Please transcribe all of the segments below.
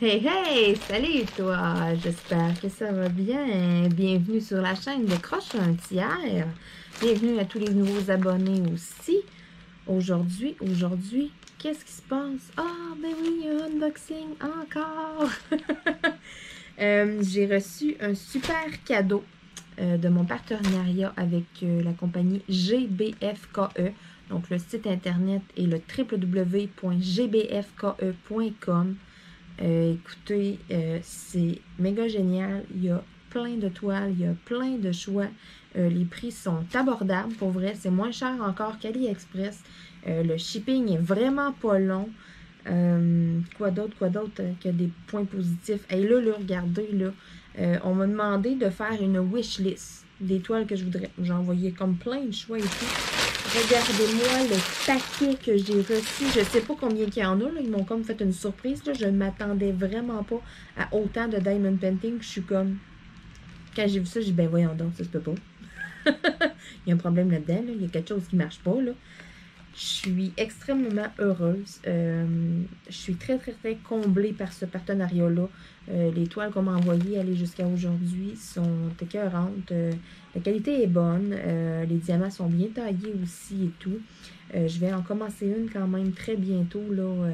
Hey hey, salut toi, j'espère que ça va bien. Bienvenue sur la chaîne de Croche un tiers. Bienvenue à tous les nouveaux abonnés aussi. Aujourd'hui, qu'est-ce qui se passe? Ah, ben oui, un unboxing encore. J'ai reçu un super cadeau de mon partenariat avec la compagnie GBFKE. Donc le site internet est le www.gbfke.com. Écoutez, c'est méga génial. Il y a plein de toiles, il y a plein de choix. Les prix sont abordables, pour vrai. C'est moins cher encore qu'AliExpress. Le shipping est vraiment pas long. Quoi d'autre que des points positifs. Et là, regardez, là, on m'a demandé de faire une wish list des toiles que je voudrais. J'ai envoyé comme plein de choix et tout. Regardez-moi le paquet que j'ai reçu. Je sais pas combien il y en a. Là. Ils m'ont comme fait une surprise. Là. Je ne m'attendais vraiment pas à autant de diamond painting. Je suis comme... Quand j'ai vu ça, j'ai dit, ben voyons donc, ça se peut pas. Il y a un problème là-dedans. Là. Il y a quelque chose qui marche pas. Là. Je suis extrêmement heureuse. Je suis très, très, très comblée par ce partenariat-là. Les toiles qu'on m'a envoyées, aller jusqu'à aujourd'hui, sont écœurantes. La qualité est bonne. Les diamants sont bien taillés aussi et tout. Je vais en commencer une quand même très bientôt. Là.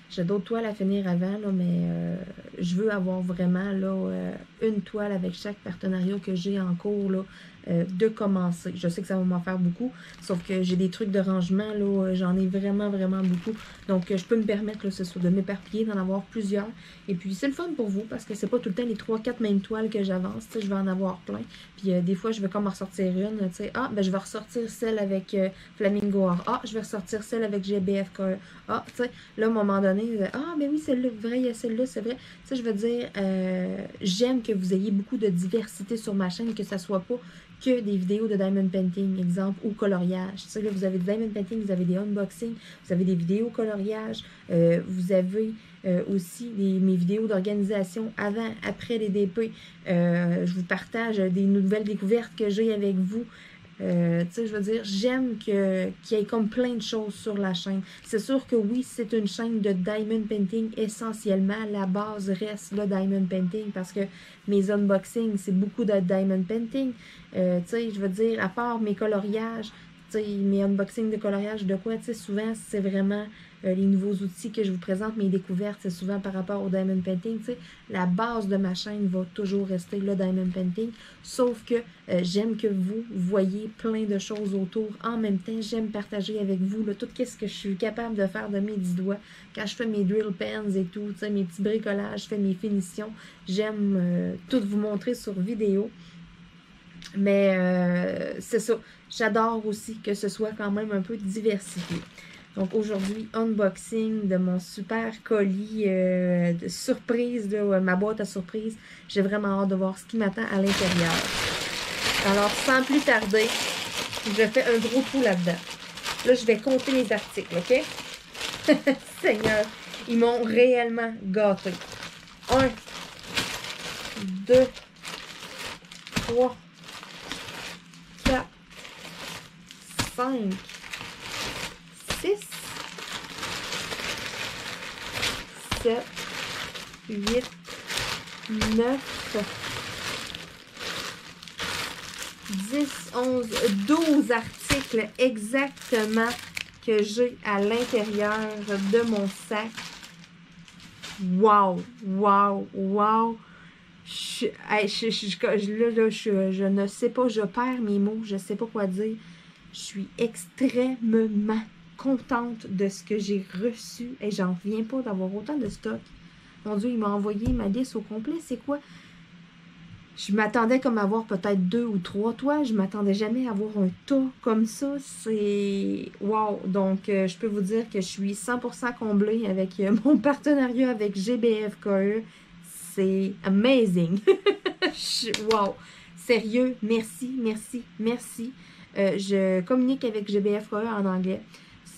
J'ai d'autres toiles à finir avant, là, mais je veux avoir vraiment là, une toile avec chaque partenariat que j'ai en cours là, de commencer. Je sais que ça va m'en faire beaucoup, sauf que j'ai des trucs de rangement, là, j'en ai vraiment, vraiment beaucoup. Donc, je peux me permettre là, de m'éparpiller, d'en avoir plusieurs. Et puis, c'est le fun pour vous parce que c'est pas tout le temps les 3-4 mêmes toiles que j'avance. Je vais en avoir plein. Puis, des fois, je vais comme en ressortir une. Ah, ben, je vais ressortir celle avec Flamingo Or. Ah, je vais ressortir celle avec GBFK. Ah, tu sais, là, à un moment donné, ah, ben oui, celle-là, vrai, il y a celle-là, c'est vrai. Ça, je veux dire, j'aime que vous ayez beaucoup de diversité sur ma chaîne, que ça soit pas que des vidéos de diamond painting, exemple, ou coloriage. Tu sais, là, vous avez des diamond painting, vous avez des unboxings, vous avez des vidéos coloriage, vous avez aussi mes vidéos d'organisation avant, après les DP. Je vous partage des nouvelles découvertes que j'ai avec vous. Tu sais, je veux dire, j'aime qu'il y ait comme plein de choses sur la chaîne. C'est sûr que oui, c'est une chaîne de diamond painting essentiellement. La base reste le diamond painting parce que mes unboxings, c'est beaucoup de diamond painting. Tu sais, je veux dire, à part mes coloriages, tu sais, mes unboxings de coloriage, de quoi, tu sais, souvent, c'est vraiment les nouveaux outils que je vous présente, mes découvertes, c'est souvent par rapport au diamond painting, tu sais. La base de ma chaîne va toujours rester le diamond painting, sauf que j'aime que vous voyez plein de choses autour en même temps. J'aime partager avec vous là, tout ce que je suis capable de faire de mes 10 doigts. Quand je fais mes drill pens et tout, tu sais, mes petits bricolages, je fais mes finitions. J'aime tout vous montrer sur vidéo. Mais c'est ça. J'adore aussi que ce soit quand même un peu diversifié. Donc aujourd'hui, unboxing de mon super colis de surprise, là, ma boîte à surprise. J'ai vraiment hâte de voir ce qui m'attend à l'intérieur. Alors, sans plus tarder, je fais un gros trou là-dedans. Là, je vais compter les articles, OK? Seigneur, ils m'ont réellement gâté. 1, 2, 3, 4, 5, 6, 7, 8, 9, 10, 11, 12 articles exactement que j'ai à l'intérieur de mon sac. Wow! Wow! Wow! Je ne sais pas, je perds mes mots, je ne sais pas quoi dire. Je suis extrêmement contente de ce que j'ai reçu et j'en reviens pas d'avoir autant de stock. Mon Dieu, il m'a envoyé ma liste au complet. C'est quoi? Je m'attendais comme à avoir peut-être 2 ou 3 toiles. Je m'attendais jamais à avoir un tas comme ça. C'est wow! Donc, je peux vous dire que je suis 100% comblée avec mon partenariat avec GBFKE. C'est amazing! Wow! Sérieux, merci, merci, merci. Je communique avec GBFKE en anglais.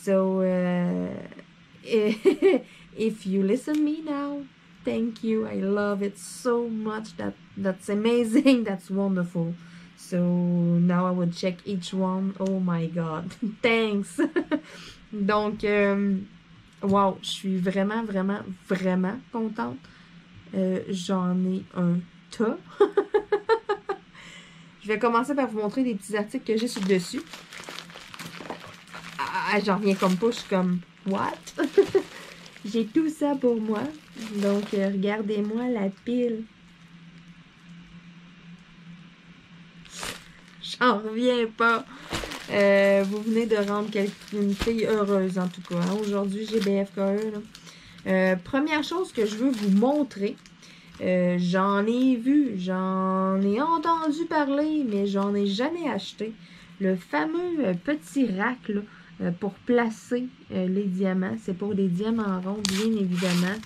So, if you listen me now, thank you. I love it so much. That's amazing. That's wonderful. So now I will check each one. Oh my God. Thanks. Donc, Wow, je suis vraiment, vraiment, vraiment contente. J'en ai un tas. Je vais commencer par vous montrer des petits articles que j'ai sur le dessus. Ah, j'en reviens comme pas, je suis comme, what? J'ai tout ça pour moi. Donc, regardez-moi la pile. J'en reviens pas. Vous venez de rendre une fille heureuse, en tout cas. Hein. Aujourd'hui, j'ai BFKE. Première chose que je veux vous montrer, j'en ai vu, j'en ai entendu parler, mais j'en ai jamais acheté. Le fameux petit rack là, pour placer les diamants. C'est pour des diamants ronds, bien évidemment.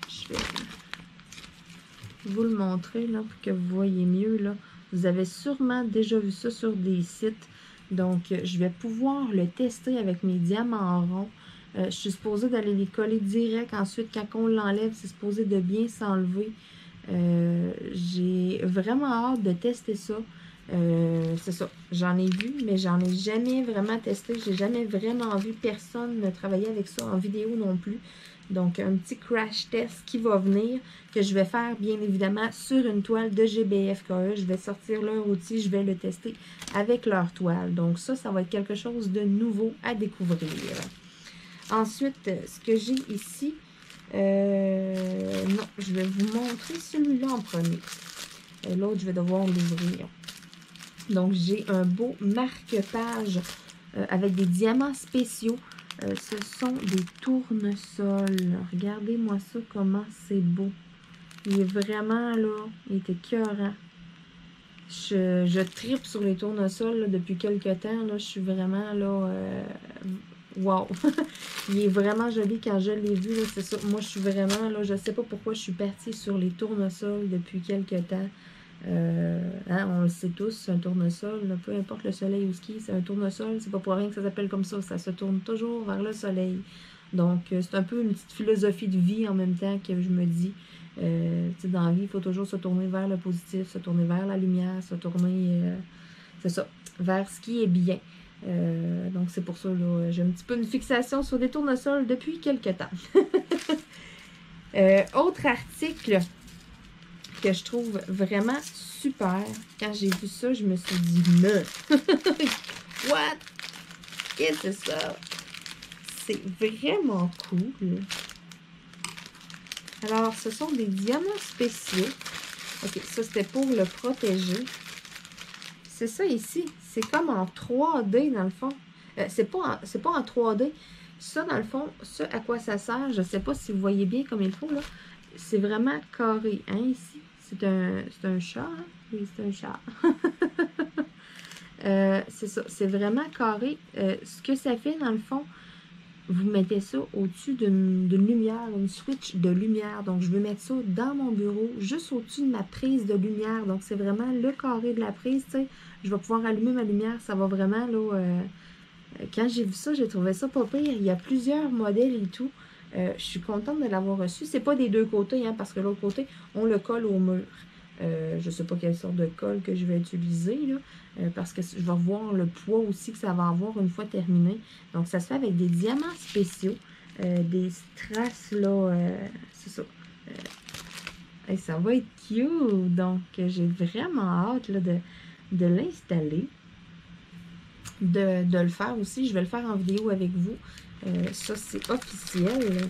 Je vais vous le montrer là, pour que vous voyez mieux. Là. Vous avez sûrement déjà vu ça sur des sites. Donc, je vais pouvoir le tester avec mes diamants ronds. Je suis supposée d'aller les coller direct. Ensuite, quand on l'enlève, c'est supposé de bien s'enlever. J'ai vraiment hâte de tester ça. C'est ça, j'en ai vu, mais j'en ai jamais vraiment testé. J'ai jamais vraiment vu personne travailler avec ça en vidéo non plus. Donc, un petit crash test qui va venir, que je vais faire bien évidemment sur une toile de GBFKE. Je vais sortir leur outil, je vais le tester avec leur toile. Donc, ça va être quelque chose de nouveau à découvrir. Ensuite, ce que j'ai ici, non, je vais vous montrer celui-là en premier. L'autre, je vais devoir l'ouvrir. Donc, j'ai un beau marque-page avec des diamants spéciaux. Ce sont des tournesols. Regardez-moi ça, comment c'est beau. Il est vraiment, là, il est écœurant. Je tripe sur les tournesols là, depuis quelques temps. Là, je suis vraiment, là, wow! Il est vraiment joli quand je l'ai vu. C'est ça. Moi, je suis vraiment, là, je sais pas pourquoi je suis partie sur les tournesols depuis quelques temps. Hein, on le sait tous, c'est un tournesol, là, peu importe le soleil ou ski, c'est un tournesol, c'est pas pour rien que ça s'appelle comme ça se tourne toujours vers le soleil. Donc, c'est un peu une petite philosophie de vie en même temps que je me dis. Dans la vie, il faut toujours se tourner vers le positif, se tourner vers la lumière, se tourner, c'est ça, vers ce qui est bien. Donc, c'est pour ça, là, j'ai un petit peu une fixation sur des tournesols depuis quelques temps. Autre article que je trouve vraiment super. Quand j'ai vu ça, je me suis dit, non! What? Qu'est-ce que c'est ça? C'est vraiment cool. Alors, ce sont des diamants spéciaux. Ok, ça, c'était pour le protéger. C'est ça ici. C'est comme en 3D, dans le fond. C'est pas en 3D. Ça, dans le fond, ça, à quoi ça sert? Je sais pas si vous voyez bien comme il faut, là. C'est vraiment carré, hein, ici. C'est un chat, hein? Oui, c'est un chat. C'est ça, c'est vraiment carré. Ce que ça fait, dans le fond, vous mettez ça au-dessus d'une lumière, une switch de lumière. Donc, je veux mettre ça dans mon bureau, juste au-dessus de ma prise de lumière. Donc, c'est vraiment le carré de la prise, tu sais. Je vais pouvoir allumer ma lumière. Ça va vraiment, là... quand j'ai vu ça, j'ai trouvé ça pas pire. Il y a plusieurs modèles et tout. Je suis contente de l'avoir reçu. C'est pas des deux côtés, hein, parce que l'autre côté, on le colle au mur. Je ne sais pas quelle sorte de colle que je vais utiliser, là, parce que je vais voir le poids aussi que ça va avoir une fois terminé. Donc, ça se fait avec des diamants spéciaux, des strass, là, c'est ça. Et ça va être cute. Donc, j'ai vraiment hâte là, de l'installer. De le faire aussi. Je vais le faire en vidéo avec vous. Ça, c'est officiel.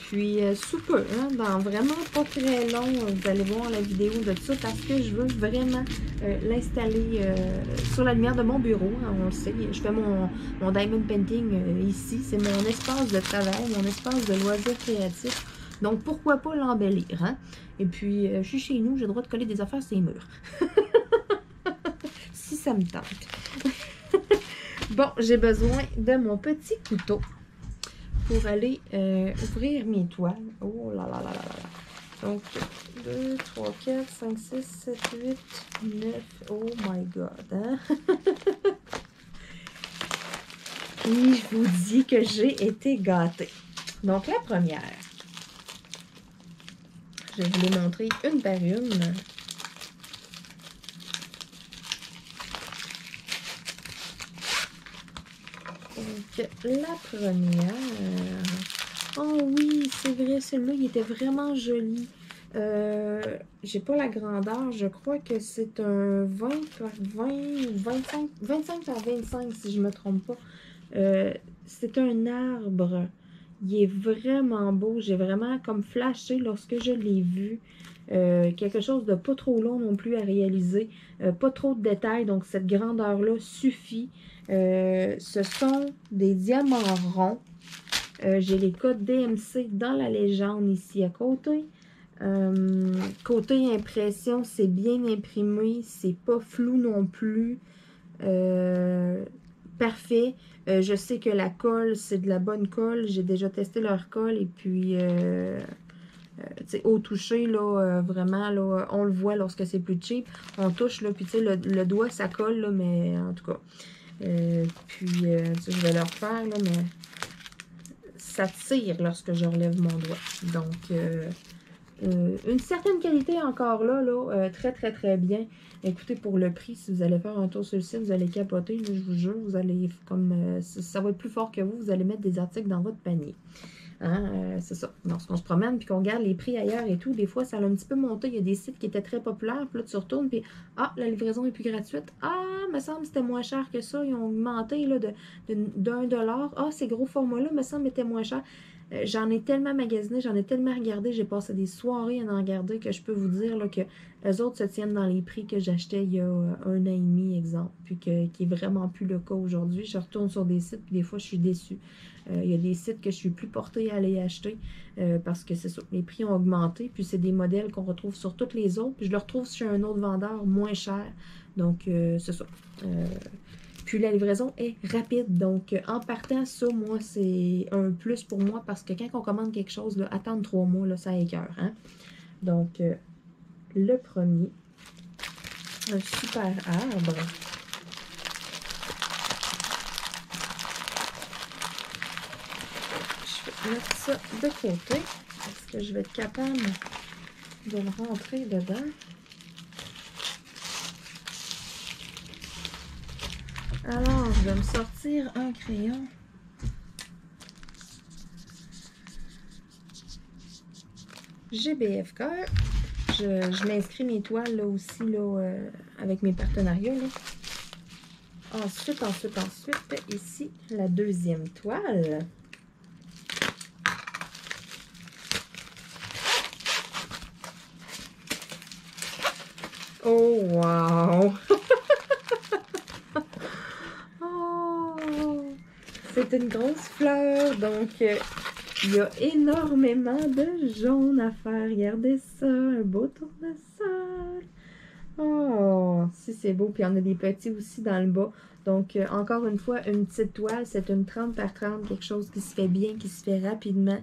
Puis, sous peu, hein, dans vraiment pas très long, vous allez voir la vidéo de ça parce que je veux vraiment l'installer sur la lumière de mon bureau. Hein, on le sait, je fais mon diamond painting ici. C'est mon espace de travail, mon espace de loisirs créatifs. Donc, pourquoi pas l'embellir, hein? Et puis, je suis chez nous, j'ai le droit de coller des affaires sur les murs. Si ça me tente. Bon, j'ai besoin de mon petit couteau pour aller ouvrir mes toiles. Oh là là là là là. Donc, 2, 3, 4, 5, 6, 7, 8, 9. Oh my God. Hein? Et je vous dis que j'ai été gâtée. Donc, la première. Je vais vous les montrer une par une. Donc, la première... Oh oui, c'est vrai, celui-là, il était vraiment joli. J'ai pas la grandeur, je crois que c'est un 20 par 20 ou 25 par 25 si je me trompe pas. C'est un arbre. Il est vraiment beau. J'ai vraiment comme flashé lorsque je l'ai vu. Quelque chose de pas trop long non plus à réaliser. Pas trop de détails, donc cette grandeur-là suffit. Ce sont des diamants ronds. J'ai les codes DMC dans la légende ici à côté. Côté impression, c'est bien imprimé. C'est pas flou non plus. Parfait. Je sais que la colle, c'est de la bonne colle. J'ai déjà testé leur colle et puis au toucher, là, vraiment, là, on le voit lorsque c'est plus cheap. On touche, là, puis tu sais, le doigt, ça colle, là, mais en tout cas. Je vais le refaire, là, mais ça tire lorsque je relève mon doigt. Donc, une certaine qualité encore là, très, très, très bien. Écoutez, pour le prix, si vous allez faire un tour sur le site, vous allez capoter, là, je vous jure, vous allez, comme ça va être plus fort que vous allez mettre des articles dans votre panier. Hein, c'est ça. Lorsqu'on se promène puis qu'on regarde les prix ailleurs et tout, des fois, ça a un petit peu monté. Il y a des sites qui étaient très populaires, puis là, tu retournes, puis ah, la livraison est plus gratuite. Ah, me semble que c'était moins cher que ça. Ils ont augmenté là, d'1 $. Ah, ces gros formats-là, me semble, étaient moins chers. J'en ai tellement magasiné, j'en ai tellement regardé, j'ai passé des soirées à en regarder que je peux vous dire là, que les autres se tiennent dans les prix que j'achetais il y a 1 an et demi, exemple, puis qui est vraiment plus le cas aujourd'hui. Je retourne sur des sites, puis des fois, je suis déçue. Il y a des sites que je suis plus portée à aller acheter parce que c'est ça, les prix ont augmenté, puis c'est des modèles qu'on retrouve sur toutes les autres, puis je le retrouve chez un autre vendeur moins cher. Donc, c'est ça. Puis la livraison est rapide. Donc, en partant, ça, moi, c'est un plus pour moi parce que quand on commande quelque chose, là, attendre 3 mois, là, ça écoeure. Hein? Donc, le premier, un super arbre. Je vais mettre ça de côté. Est-ce que je vais être capable de le rentrer dedans? Alors, je vais me sortir un crayon. GBF Cœur. Je m'inscris mes toiles là aussi là, avec mes partenariats. Là. Ensuite, ici, la deuxième toile. Oh, wow! Oh! C'est une grosse fleur, donc il y a énormément de jaune à faire. Regardez ça, un beau tournesol. Oh, si c'est beau. Puis il y en a des petits aussi dans le bas. Donc, encore une fois, une petite toile, c'est une 30 par 30, quelque chose qui se fait bien, qui se fait rapidement.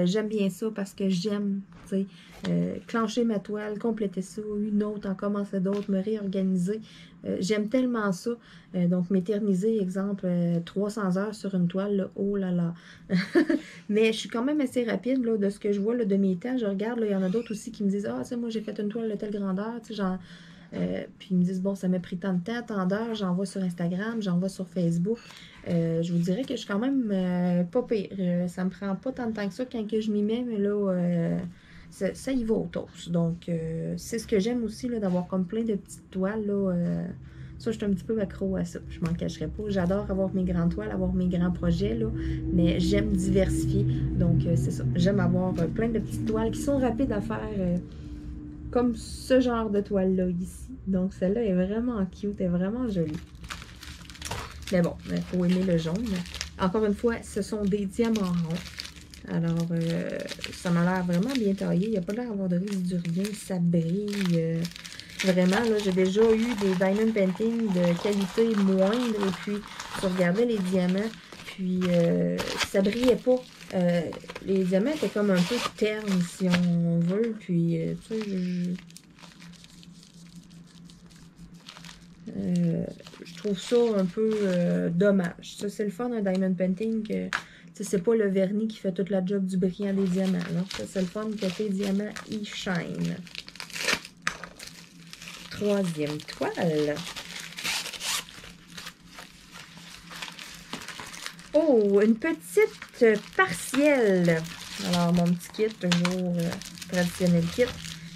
J'aime bien ça parce que j'aime, tu sais, clencher ma toile, compléter ça, une autre, en commencer d'autres, me réorganiser. J'aime tellement ça. Donc, m'éterniser, exemple, 300 heures sur une toile, là, oh là là. Mais je suis quand même assez rapide, là, de ce que je vois, là, de mes temps. Je regarde, là, il y en a d'autres aussi qui me disent, ah, tu sais, moi, j'ai fait une toile de telle grandeur, tu sais, genre... puis ils me disent, bon, ça m'a pris tant de temps, tant d'heures, j'envoie sur Instagram, j'envoie sur Facebook. Je vous dirais que je suis quand même pas pire. Ça me prend pas tant de temps que ça quand que je m'y mets, mais là, ça y va au toast. Donc, c'est ce que j'aime aussi, là, d'avoir comme plein de petites toiles, là. Ça, je suis un petit peu accro à ça. Je m'en cacherai pas. J'adore avoir mes grandes toiles, avoir mes grands projets, là, mais j'aime diversifier. Donc, c'est ça. J'aime avoir plein de petites toiles qui sont rapides à faire. Comme ce genre de toile-là ici. Donc, celle-là est vraiment cute, est vraiment jolie. Mais bon, il faut aimer le jaune. Encore une fois, ce sont des diamants ronds. Alors, ça m'a l'air vraiment bien taillé. Il n'y a pas l'air d'avoir de résidus, rien. Ça brille. Vraiment, là, j'ai déjà eu des diamond painting de qualité moindre. Et puis, je regardais les diamants. Puis, ça brillait pas. Les diamants étaient comme un peu ternes, si on veut. Puis, tu sais, je trouve ça un peu dommage. Ça, c'est le fun d'un diamond painting. C'est pas le vernis qui fait toute la job du brillant des diamants. Là. Ça, c'est le fun que tes diamants, ils shine. Troisième toile. Oh, une petite partielle. Alors, mon petit kit, toujours traditionnel kit,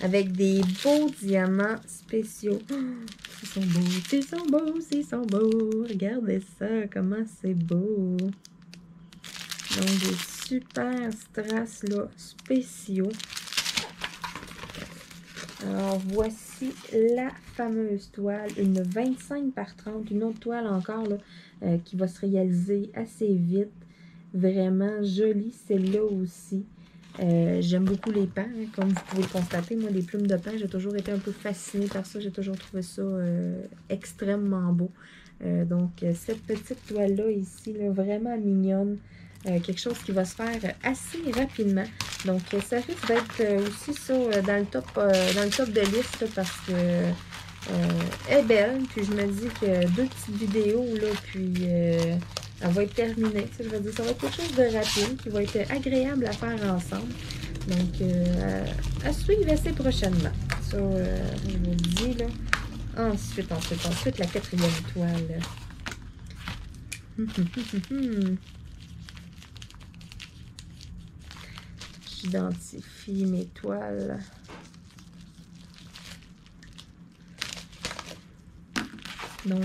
avec des beaux diamants spéciaux. Oh, ils sont beaux, ils sont beaux, ils sont beaux. Regardez ça, comment c'est beau. Donc, des super strass là, spéciaux. Alors, voici la fameuse toile, une 25 par 30, une autre toile encore là, qui va se réaliser assez vite. Vraiment jolie, celle-là aussi. J'aime beaucoup les pans, hein, comme vous pouvez le constater. Moi, les plumes de pan, j'ai toujours été un peu fascinée par ça. J'ai toujours trouvé ça extrêmement beau. Donc, cette petite toile-là ici, là, vraiment mignonne. Quelque chose qui va se faire assez rapidement. Donc, ça risque d'être aussi ça dans le top de liste là, parce que elle est belle. Puis, je me dis que 2 petites vidéos, là, puis elle va être terminée. Je veux dire, ça va être quelque chose de rapide qui va être agréable à faire ensemble. Donc, à suivre assez prochainement. Ça, je vous le dis, là. Ensuite, la 4e toile. J'identifie mes toiles. Donc,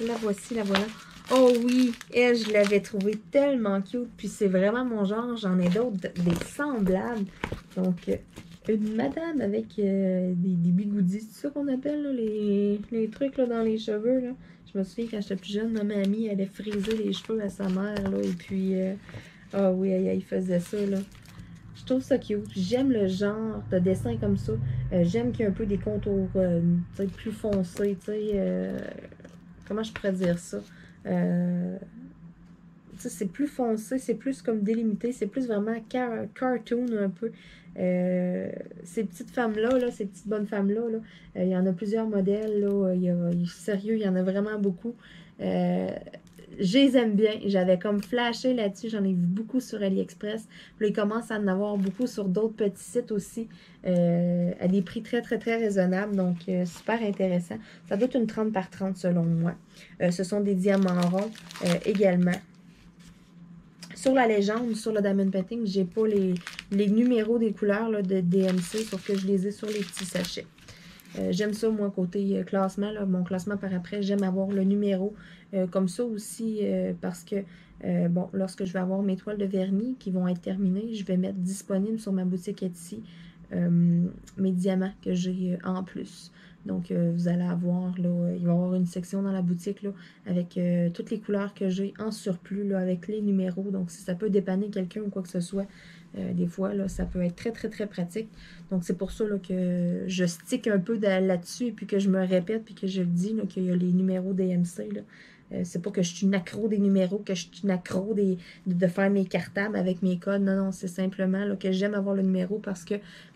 la voici, la voilà. Oh oui, elle, je l'avais trouvée tellement cute. Puis c'est vraiment mon genre. J'en ai d'autres, des semblables. Donc, une madame avec des bigoudis. C'est ça qu'on appelle, là, les trucs là, dans les cheveux. Là. Je me souviens, quand j'étais plus jeune, ma mamie, elle allait friser les cheveux à sa mère. Là, et puis, ah oui, elle faisait ça. Là. Je trouve ça cute. J'aime le genre de dessin comme ça. J'aime qu'il y ait un peu des contours plus foncés. Comment je pourrais dire ça? C'est plus foncé, c'est plus comme délimité, c'est plus vraiment cartoon un peu. Ces petites femmes-là, là, ces petites bonnes femmes-là, là, il y en a plusieurs modèles. Là, sérieux, il y en a vraiment beaucoup. Je les aime bien. J'avais comme flashé là-dessus. J'en ai vu beaucoup sur AliExpress. Puis, il commence à en avoir beaucoup sur d'autres petits sites aussi. À des prix très, très, très raisonnables. Donc, super intéressant. Ça doit être une 30 par 30 selon moi. Ce sont des diamants ronds également. Sur la légende, sur le Diamond Painting, j'ai pas les numéros des couleurs là, de DMC, sauf que je les ai sur les petits sachets. J'aime ça, moi, côté classement, là, mon classement par après, j'aime avoir le numéro. Comme ça aussi, parce que, bon, lorsque je vais avoir mes toiles de vernis qui vont être terminées, je vais mettre disponible sur ma boutique Etsy mes diamants que j'ai en plus. Donc, vous allez avoir, là, il va y avoir une section dans la boutique, là, avec toutes les couleurs que j'ai en surplus, là, avec les numéros. Donc, si ça peut dépanner quelqu'un ou quoi que ce soit, des fois, là, ça peut être très, très, très pratique. Donc, c'est pour ça là, que je stick un peu là-dessus et puis que je me répète puis que je dis qu'il y a les numéros DMC. C'est pas que je suis une accro des numéros, que je suis une accro de faire mes cartables avec mes codes. Non, non, c'est simplement là, que j'aime avoir le numéro parce que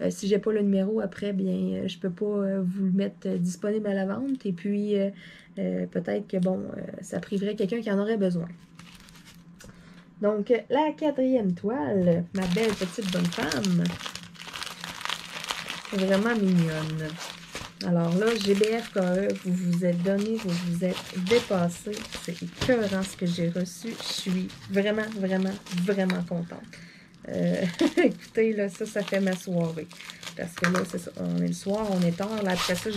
si j'ai pas le numéro après, bien, je peux pas vous le mettre disponible à la vente. Et puis, peut-être que, bon, ça priverait quelqu'un qui en aurait besoin. Donc, la 4e toile, ma belle petite bonne femme. C'est vraiment mignonne. Alors là, GBFKE, vous vous êtes donné, vous vous êtes dépassé. C'est écœurant ce que j'ai reçu. Je suis vraiment, vraiment, vraiment contente. Écoutez, là, ça fait ma soirée. Parce que là, c'est ça. On est le soir, on est tard. Là, après ça,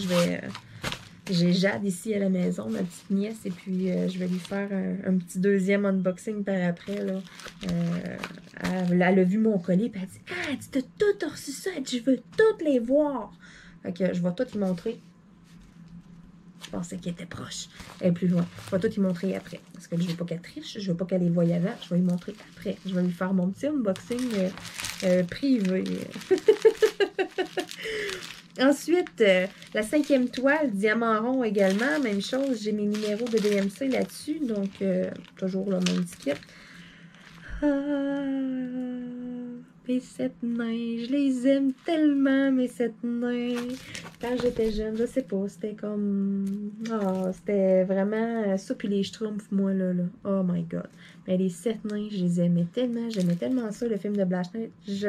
j'ai Jade ici à la maison, ma petite nièce, et puis je vais lui faire un petit deuxième unboxing par après. Là. Elle a vu mon colis, puis elle dit « Ah, tu t'as tout reçu ça, je veux toutes les voir! » Fait que je vais tout y montrer. Je pensais qu'elle était proche. Elle est plus loin. Je vais tout y montrer après. Parce que je ne veux pas qu'elle triche, je ne veux pas qu'elle les voie avant. Je vais lui montrer après. Je vais lui faire mon petit unboxing privé. Ensuite, la 5e toile, diamant rond également, même chose, j'ai mes numéros de DMC là-dessus, donc toujours le même ticket. Mes 7 nains, je les aime tellement, mes 7 nains. Quand j'étais jeune, je sais pas, c'était comme... Oh, c'était vraiment ça, puis les Schtroumpfs, moi, là. Oh my God. Mais les 7 nains, je les aimais tellement, j'aimais tellement ça, le film de Blanche-Neige.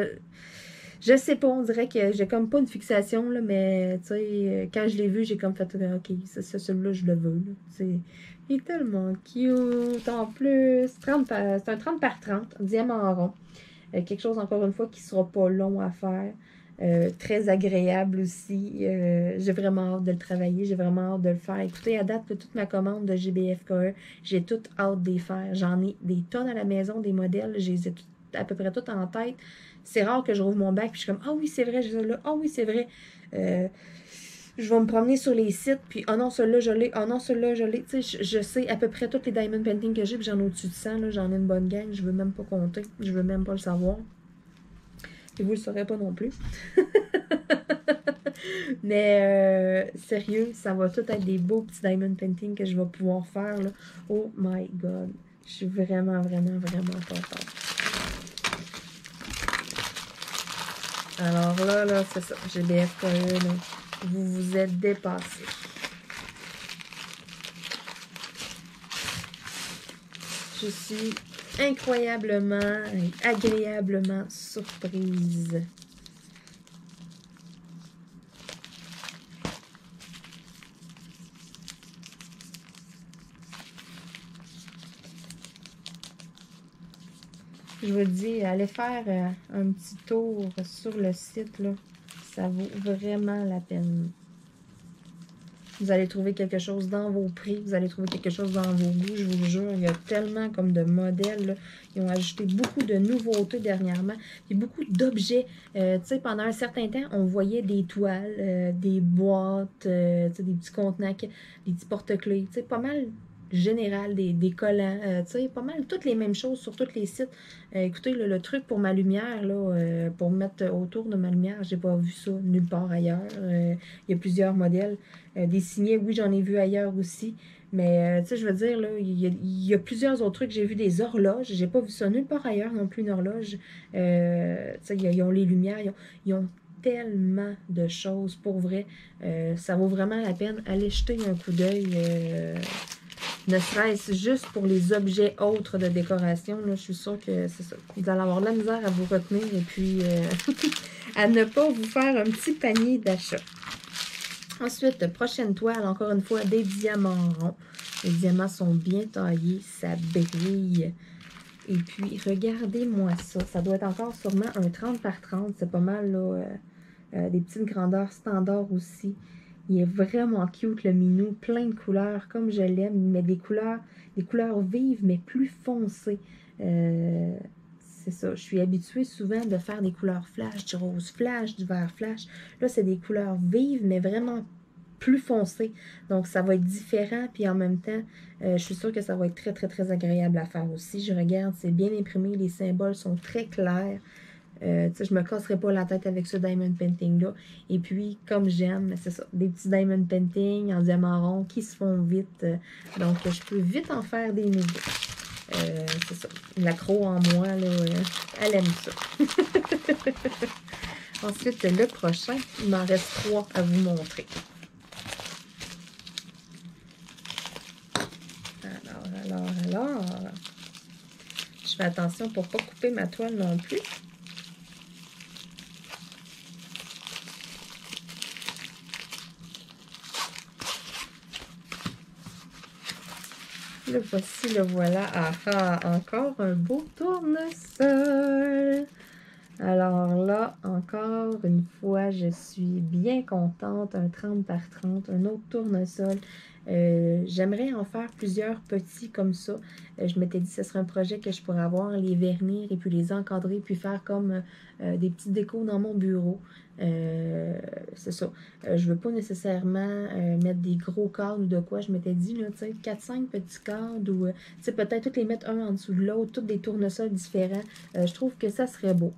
Je sais pas, on dirait que j'ai comme pas une fixation, là, mais tu sais, quand je l'ai vu, j'ai comme fait, OK, celui-là, je le veux. Là, Il est tellement cute. En plus, c'est un 30 par 30, diamant rond. Quelque chose, encore une fois, qui ne sera pas long à faire. Très agréable aussi. J'ai vraiment hâte de le travailler. J'ai vraiment hâte de le faire. Écoutez, à date, toute ma commande de GBFKE, j'ai toute hâte de les faire. J'en ai des tonnes à la maison, des modèles. Je les ai à peu près toutes en tête. C'est rare que je rouvre mon bac et je suis comme, ah oui, c'est vrai, j'ai ça là. Ah oui, c'est vrai. Je vais me promener sur les sites, puis oh non, celui-là, je l'ai, oh non, celui-là, je l'ai. Tu sais, je sais à peu près toutes les diamond paintings que j'ai, puis j'en ai au-dessus de 100, là, j'en ai une bonne gang, je veux même pas compter, je veux même pas le savoir. Et vous le saurez pas non plus. Mais sérieux, ça va tout être des beaux petits diamond paintings que je vais pouvoir faire, là. Oh my god. Je suis vraiment, vraiment, vraiment contente. Alors là, c'est ça. GBFKE, là. Vous vous êtes dépassés. Je suis incroyablement et agréablement surprise. Je vous le dis, allez faire un petit tour sur le site, là. Ça vaut vraiment la peine. Vous allez trouver quelque chose dans vos prix, vous allez trouver quelque chose dans vos goûts, je vous le jure. Il y a tellement comme de modèles, là. Ils ont ajouté beaucoup de nouveautés dernièrement. Il y a beaucoup d'objets. Tu sais, pendant un certain temps, on voyait des toiles, des boîtes, tu sais, des petits contenants, des petits porte-clés. Tu sais, pas mal général, des collants, tu sais, pas mal toutes les mêmes choses sur tous les sites. Écoutez, le truc pour ma lumière, là, pour mettre autour de ma lumière, j'ai pas vu ça nulle part ailleurs. Il y a plusieurs modèles. Des signets, oui, j'en ai vu ailleurs aussi. Mais, tu sais, je veux dire, là, il y a plusieurs autres trucs. J'ai vu des horloges. J'ai pas vu ça nulle part ailleurs non plus, une horloge. Tu sais, ils ont les lumières. Ils ont tellement de choses, pour vrai. Ça vaut vraiment la peine. Allez jeter un coup d'œil. Ne serait-ce juste pour les objets autres de décoration. Là, je suis sûre que c'est ça. Vous allez avoir de la misère à vous retenir et puis à ne pas vous faire un petit panier d'achat. Ensuite, prochaine toile, encore une fois, des diamants ronds. Les diamants sont bien taillés, ça brille. Et puis, regardez-moi ça. Ça doit être encore sûrement un 30 par 30. C'est pas mal, là, des petites grandeurs standards aussi. Il est vraiment cute, le minou. Plein de couleurs, comme je l'aime. Il met des couleurs vives, mais plus foncées. C'est ça. Je suis habituée souvent de faire des couleurs flash, du rose flash, du vert flash. Là, c'est des couleurs vives, mais vraiment plus foncées. Donc, ça va être différent. Puis en même temps, je suis sûre que ça va être très, très, très agréable à faire aussi. Je regarde, c'est bien imprimé. Les symboles sont très clairs. Je me casserai pas la tête avec ce diamond painting-là. Et puis, comme j'aime, c'est ça, des petits diamond painting en diamant rond qui se font vite. Donc, je peux vite en faire des nouveaux. C'est ça. L'accro en moi, là, elle aime ça. Ensuite, le prochain, il m'en reste 3 à vous montrer. Alors. Je fais attention pour ne pas couper ma toile non plus. Le voici, le voilà. Ah, encore un beau tournesol. Alors là, encore une fois, je suis bien contente. Un 30 par 30, un autre tournesol. J'aimerais en faire plusieurs petits comme ça. Je m'étais dit que ce serait un projet que je pourrais avoir, les vernir et puis les encadrer, puis faire comme des petites décos dans mon bureau. C'est ça. Je veux pas nécessairement mettre des gros cadres ou de quoi. Je m'étais dit, là, tu sais, 4-5 petits cadres ou, tu sais, peut-être tous les mettre un en dessous de l'autre, tous des tournesols différents. Je trouve que ça serait beau.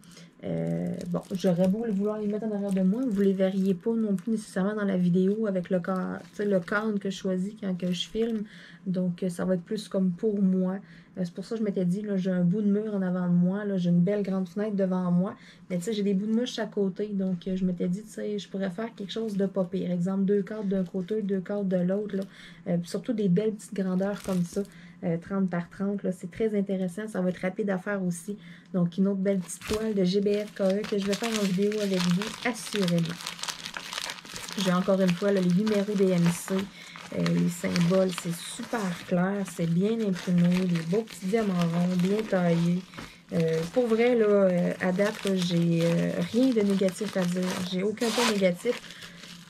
Bon, j'aurais beau vouloir les mettre en arrière de moi, vous ne les verriez pas non plus nécessairement dans la vidéo avec le cadre que je choisis quand que je filme. Donc, ça va être plus comme pour moi. C'est pour ça que je m'étais dit, là, j'ai un bout de mur en avant de moi, j'ai une belle grande fenêtre devant moi. Mais tu sais, j'ai des bouts de mouche à côté. Donc, je m'étais dit, tu sais, je pourrais faire quelque chose de pas pire. Exemple, 2 cadres d'un côté, 2 cadres de l'autre. Surtout des belles petites grandeurs comme ça. 30 par 30, c'est très intéressant. Ça va être rapide à faire aussi. Donc, une autre belle petite toile de GBFKE que je vais faire en vidéo avec vous, assurément. J'ai encore une fois là, les numéros des MC. Les symboles, c'est super clair, c'est bien imprimé, des beaux petits diamants ronds, bien taillés. Pour vrai, là, à date, j'ai rien de négatif à dire. J'ai aucun point négatif.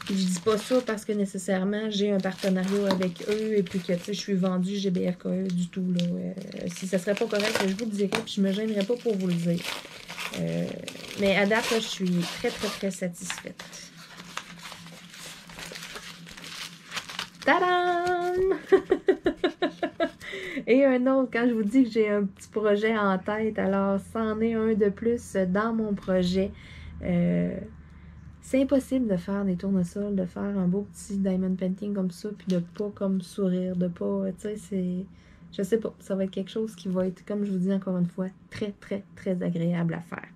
Puis je dis pas ça parce que nécessairement j'ai un partenariat avec eux et puis que je suis vendue GBFKE du tout. Là. Si ça serait pas correct, je vous le dirais puis je me gênerais pas pour vous le dire. Mais à date, là, je suis très, très, très satisfaite. Tadam! Et un autre, quand je vous dis que j'ai un petit projet en tête, alors c'en est un de plus dans mon projet. C'est impossible de faire des tournesols, de faire un beau petit diamond painting comme ça, puis de pas comme sourire, de pas, tu sais, c'est... Je sais pas, ça va être quelque chose qui va être, comme je vous dis encore une fois, très, très, très agréable à faire.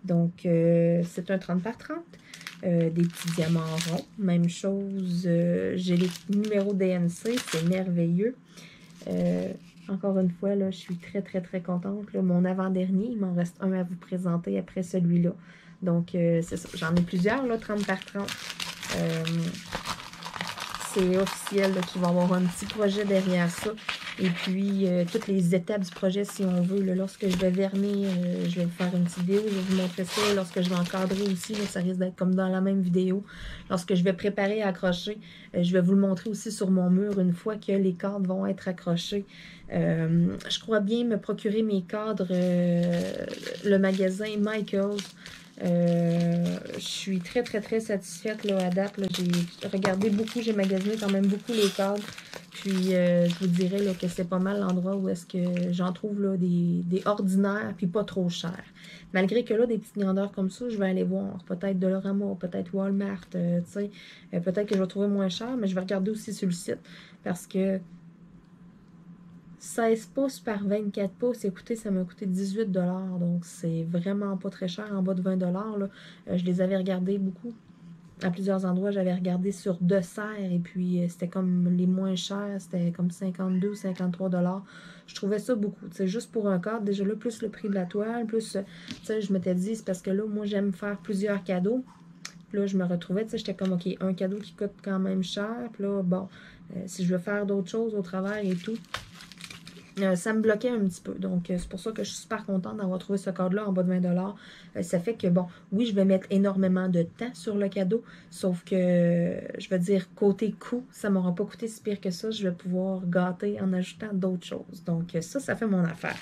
Donc, c'est un 30 par 30. Des petits diamants ronds. Même chose, j'ai les numéros DMC, c'est merveilleux. Encore une fois, là, je suis très, très, très contente. Là. Mon avant-dernier, il m'en reste un à vous présenter après celui-là. Donc, c'est ça. J'en ai plusieurs, là, 30 par 30. C'est officiel qu'il va y avoir un petit projet derrière ça. Et puis, toutes les étapes du projet, si on veut, là, lorsque je vais vernir, je vais vous faire une petite vidéo, je vais vous montrer ça. Lorsque je vais encadrer aussi, là, ça risque d'être comme dans la même vidéo. Lorsque je vais préparer à accrocher, je vais vous le montrer aussi sur mon mur une fois que les cadres vont être accrochés. Je crois bien me procurer mes cadres, le magasin Michaels. Je suis très, très, très satisfaite là, à date. J'ai regardé beaucoup, j'ai magasiné quand même beaucoup les cadres. Puis, je vous dirais là, que c'est pas mal l'endroit où est-ce que j'en trouve là, des ordinaires, puis pas trop chers. Malgré que là, des petites grandeurs comme ça, je vais aller voir. Peut-être Dollarama, peut-être Walmart, tu sais. Peut-être que je vais trouver moins cher, mais je vais regarder aussi sur le site. Parce que 16 pouces par 24 pouces, écoutez, ça m'a coûté 18 $. Donc, c'est vraiment pas très cher, en bas de 20 $. Là. Je les avais regardés beaucoup. À plusieurs endroits, j'avais regardé sur deux serres et puis c'était comme les moins chers, c'était comme 52 ou 53 $. Je trouvais ça beaucoup. C'est juste pour un cadre, déjà là, plus le prix de la toile, plus, tu sais, je m'étais dit, c'est parce que là, moi, j'aime faire plusieurs cadeaux. Puis là, je me retrouvais, tu sais, j'étais comme, OK, un cadeau qui coûte quand même cher. Puis là, bon, si je veux faire d'autres choses au travers et tout, ça me bloquait un petit peu. Donc, c'est pour ça que je suis super contente d'avoir trouvé ce cadre-là en bas de 20 $. Ça fait que, bon, oui, je vais mettre énormément de temps sur le cadeau, sauf que, je veux dire, côté coût, ça ne m'aura pas coûté si pire que ça. Je vais pouvoir gâter en ajoutant d'autres choses. Donc, ça fait mon affaire.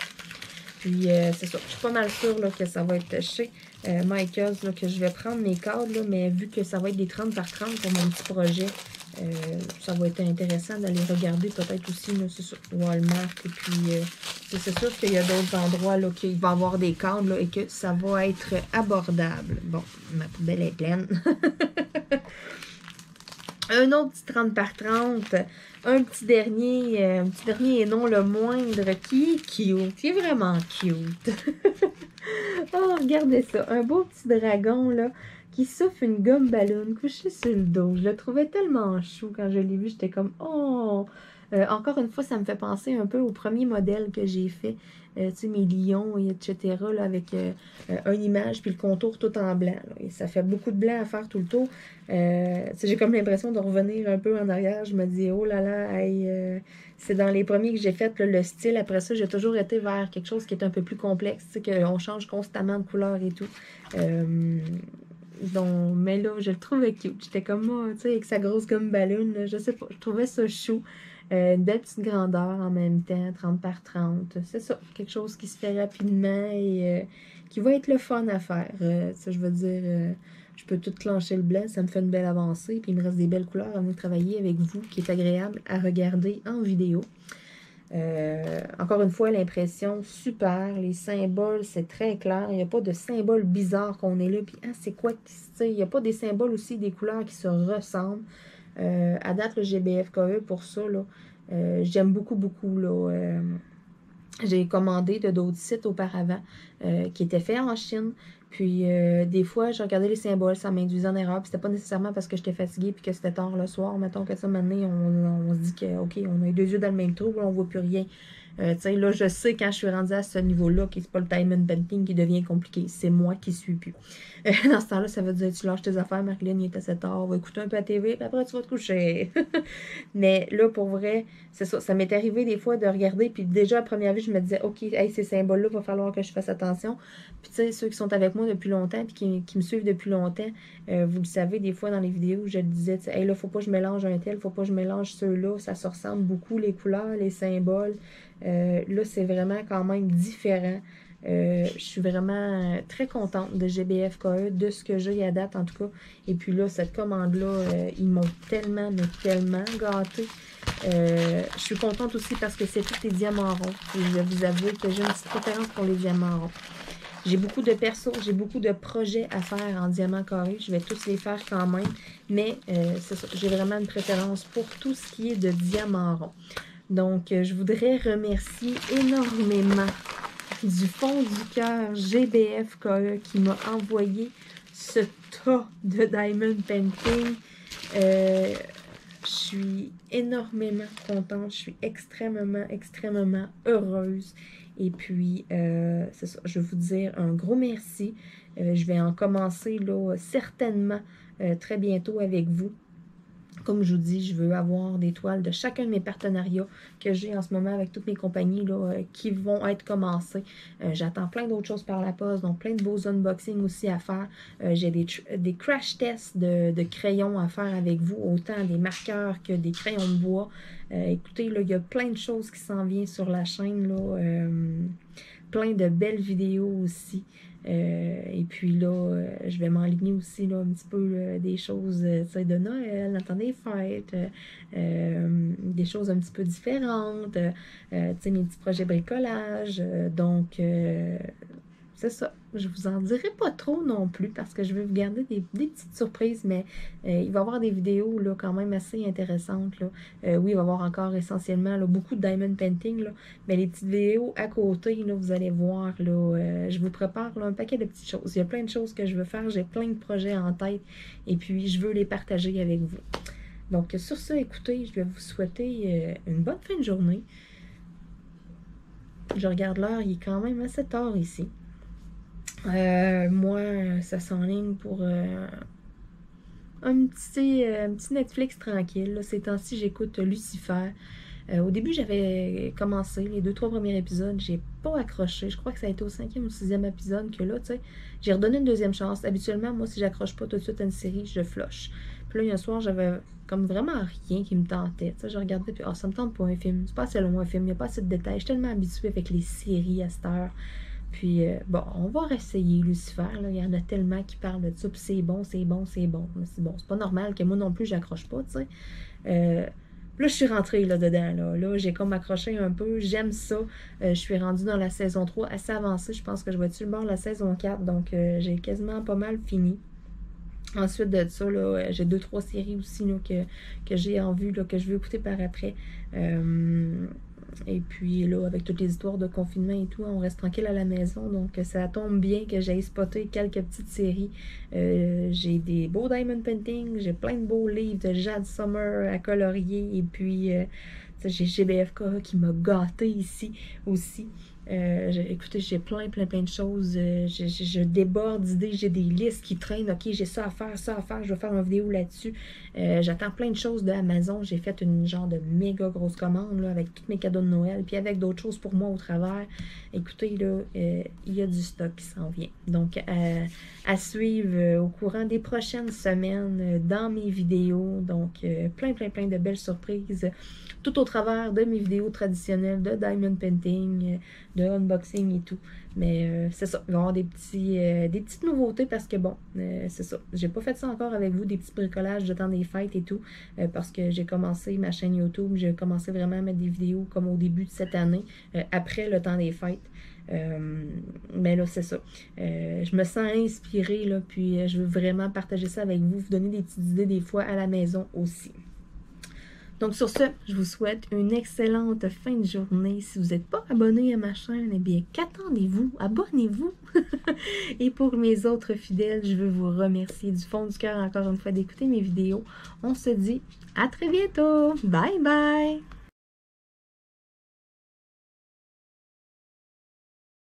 Puis, c'est ça. Je suis pas mal sûre là, que ça va être chez Michaels, là, que je vais prendre mes cadres, là, mais vu que ça va être des 30 par 30 pour mon petit projet, ça va être intéressant d'aller regarder peut-être aussi, là, c'est sur Walmart. Et puis, c'est sûr qu'il y a d'autres endroits là, qu'il va y avoir des cadres là, et que ça va être abordable. Bon, ma poubelle est pleine. Un autre petit 30 par 30. Un petit dernier et non le moindre, qui est cute. Qui est vraiment cute. Oh, regardez ça. Un beau petit dragon, là, qui souffle une gomme ballon couché sur le dos. Je le trouvais tellement chou quand je l'ai vu. J'étais comme, oh! Encore une fois, ça me fait penser un peu au premier modèle que j'ai fait. Tu sais, mes lions, et etc., là, avec une image, puis le contour tout en blanc. Là. Et ça fait beaucoup de blanc à faire tout le tour. J'ai comme l'impression de revenir un peu en arrière. Je me dis, oh là là, hey, c'est dans les premiers que j'ai fait, là, le style. Après ça, j'ai toujours été vers quelque chose qui est un peu plus complexe, tu sais, qu'on change constamment de couleur et tout. Donc, mais là, je le trouvais cute. J'étais comme moi, tu sais, avec sa grosse gomme ballon, là, je sais pas, je trouvais ça chou. Une belle petite grandeur en même temps, 30 par 30. C'est ça, quelque chose qui se fait rapidement et qui va être le fun à faire. Ça, je veux dire, je peux tout clencher le blanc, ça me fait une belle avancée. Puis il me reste des belles couleurs à venir travailler avec vous, qui est agréable à regarder en vidéo. Encore une fois, l'impression super. Les symboles, c'est très clair. Il n'y a pas de symboles bizarres qu'on est là. Puis, ah, c'est quoi? Il n'y a pas des symboles aussi, des couleurs qui se ressemblent. À date, le GBFKE, pour ça, j'aime beaucoup, beaucoup. J'ai commandé de d'autres sites auparavant qui étaient faits en Chine. Puis des fois, je regardais les symboles, ça m'induisait en erreur. Puis c'était pas nécessairement parce que j'étais fatiguée puis que c'était tard le soir. Mettons que ça, maintenant, on se dit que, OK, on a les deux yeux dans le même trou, on voit plus rien. Tu sais, là, je sais quand je suis rendue à ce niveau-là que c'est pas le diamond painting qui devient compliqué. C'est moi qui suis plus. Dans ce temps-là, ça veut dire tu lâches tes affaires, Marilyn, il est assez tard, on va écouter un peu la TV, puis après tu vas te coucher. Mais là, pour vrai, c'est ça. Ça m'est arrivé des fois de regarder, puis déjà à première vue, je me disais, OK, hey, ces symboles-là, il va falloir que je fasse attention. Puis tu sais, ceux qui sont avec moi depuis longtemps, puis qui me suivent depuis longtemps, vous le savez, des fois dans les vidéos, je le disais, hey, là, faut pas que je mélange un tel, faut pas que je mélange ceux-là, ça se ressemble beaucoup, les couleurs, les symboles. Là, c'est vraiment quand même différent. Je suis vraiment très contente de GBF KE, de ce que j'ai à date en tout cas. Et puis là, cette commande-là, ils m'ont tellement, mais tellement gâtée. Je suis contente aussi parce que c'est tous des diamants ronds. Et je vais vous avouer que j'ai une petite préférence pour les diamants ronds. J'ai beaucoup de persos, j'ai beaucoup de projets à faire en diamant carré. Je vais tous les faire quand même. Mais c'est ça, j'ai vraiment une préférence pour tout ce qui est de diamant rond. Donc, je voudrais remercier énormément du fond du cœur GBF KE qui m'a envoyé ce tas de Diamond Painting. Je suis énormément contente, je suis extrêmement, extrêmement heureuse. Et puis, c'est ça, je vais vous dire un gros merci. Je vais en commencer là, certainement très bientôt avec vous. Comme je vous dis, je veux avoir des toiles de chacun de mes partenariats que j'ai en ce moment avec toutes mes compagnies là, qui vont être commencées. J'attends plein d'autres choses par la poste, donc plein de beaux unboxings aussi à faire. J'ai des crash tests de crayons à faire avec vous, autant des marqueurs que des crayons de bois. Écoutez, là, il y a plein de choses qui s'en viennent sur la chaîne, là, plein de belles vidéos aussi. Et puis là, je vais m'enligner aussi là, un petit peu des choses de Noël, dans des fêtes, des choses un petit peu différentes, mes petits projets bricolage. Donc, c'est ça. Je vous en dirai pas trop non plus parce que je vais vous garder des petites surprises, mais il va y avoir des vidéos là, quand même assez intéressantes. Là. Oui, il va y avoir encore essentiellement là, beaucoup de diamond painting, là, mais les petites vidéos à côté, là, vous allez voir, là, je vous prépare là, un paquet de petites choses. Il y a plein de choses que je veux faire, j'ai plein de projets en tête et puis je veux les partager avec vous. Donc sur ça, écoutez, je vais vous souhaiter une bonne fin de journée. Je regarde l'heure, il est quand même assez tard ici. Moi, ça s'enligne pour un petit Netflix tranquille. Là. Ces temps-ci, j'écoute Lucifer. Au début, j'avais commencé les 2-3 premiers épisodes. J'ai pas accroché. Je crois que ça a été au 5e ou 6e épisode que là, tu sais, j'ai redonné une deuxième chance. Habituellement, moi, si j'accroche pas tout de suite à une série, je flush. Puis là, il y a un soir, j'avais comme vraiment rien qui me tentait. Tu sais, je regardais, puis ça me tente pas un film. C'est pas assez long un film, il n'y a pas assez de détails. Je suis tellement habituée avec les séries à cette heure. Puis, bon, on va réessayer Lucifer. Là. Il y en a tellement qui parlent de ça. Puis c'est bon, c'est bon, c'est bon. C'est bon. C'est pas normal que moi non plus, j'accroche pas, tu sais. Là, je suis rentrée là-dedans. Là, j'ai comme accroché un peu. J'aime ça. Je suis rendue dans la saison 3 assez avancée. Je pense que je vais être sur le bord de la saison 4. Donc, j'ai quasiment pas mal fini. Ensuite de ça, j'ai 2-3 séries aussi là, que j'ai en vue, là, que je veux écouter par après. Et puis là, avec toutes les histoires de confinement et tout, on reste tranquille à la maison. Donc, ça tombe bien que j'aille spotter quelques petites séries. J'ai des beaux diamond painting, j'ai plein de beaux livres de Jade Summer à colorier. Et puis, j'ai GBFK qui m'a gâté ici aussi. Écoutez, j'ai plein de choses. Je déborde d'idées, j'ai des listes qui traînent. Ok, j'ai ça à faire, je vais faire une vidéo là-dessus. J'attends plein de choses de Amazon. J'ai fait une genre de méga grosse commande là, avec tous mes cadeaux de Noël, puis avec d'autres choses pour moi au travers. Écoutez, là, il y a du stock qui s'en vient. Donc, à suivre au courant des prochaines semaines dans mes vidéos. Donc, plein de belles surprises. Tout au travers de mes vidéos traditionnelles de diamond painting, de unboxing et tout. Mais c'est ça, il va y avoir des petites nouveautés parce que bon, c'est ça. J'ai pas fait ça encore avec vous, des petits bricolages de temps des fêtes et tout, parce que j'ai commencé ma chaîne YouTube, j'ai commencé vraiment à mettre des vidéos comme au début de cette année, après le temps des fêtes. Mais là, c'est ça. Je me sens inspirée, là, puis je veux vraiment partager ça avec vous, vous donner des petites idées des fois à la maison aussi. Donc sur ce, je vous souhaite une excellente fin de journée. Si vous n'êtes pas abonné à ma chaîne, eh bien qu'attendez-vous? Abonnez-vous! Et pour mes autres fidèles, je veux vous remercier du fond du cœur encore une fois d'écouter mes vidéos. On se dit à très bientôt! Bye bye!